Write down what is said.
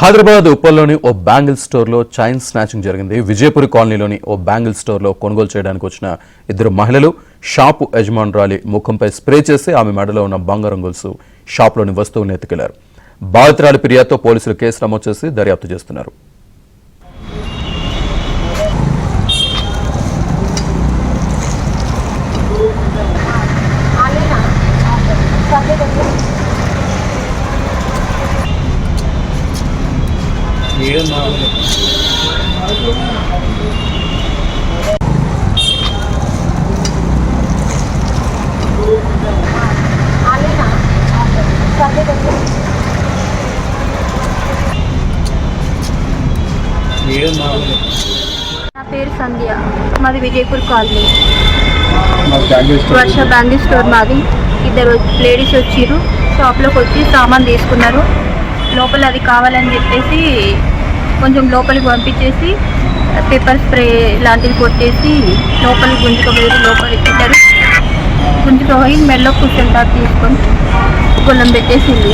హైదరాబాద్ ఉప్పల్లోని ఓ bangle స్టోర్లో chain snatching జరిగింది. విజయపురి కాలనీలోని ఓ బ్యాంగిల్ స్టోర్లో కొనుగోలు చేయడానికి వచ్చిన ఇద్దరు మహిళలు షాపు యజమానురాలి ముఖంపై స్ప్రే చేసి ఆమె మెడలో ఉన్న బంగారం గొలుసు షాపులోని వస్తువులను ఎత్తుకెళ్లారు. బాధితురాలి ఫిర్యాదుతో పోలీసులు కేసు నమోదు చేసి దర్యాప్తు చేస్తున్నారు. నా పేరు సంధ్య, మాది విజయపూర్ కాలనీ. వర్ష బ్యాంగిల్ స్టోర్ మాది. ఇద్దరు లేడీస్ వచ్చిర్రు, షాప్లోకి వచ్చి సామాన్ తీసుకున్నారు. లోపల అది కావాలని చెప్పేసి కొంచెం లోపలికి పంపించేసి పేపర్ స్ప్రే లాంటివి కొట్టేసి లోపలికి గుంజుకోబోయారు. లోపలికి పెట్టారు. గుంజుకోపోయి మెడలో కూర్చుంటారు తీసుకొని గొల్లం పెట్టేసింది.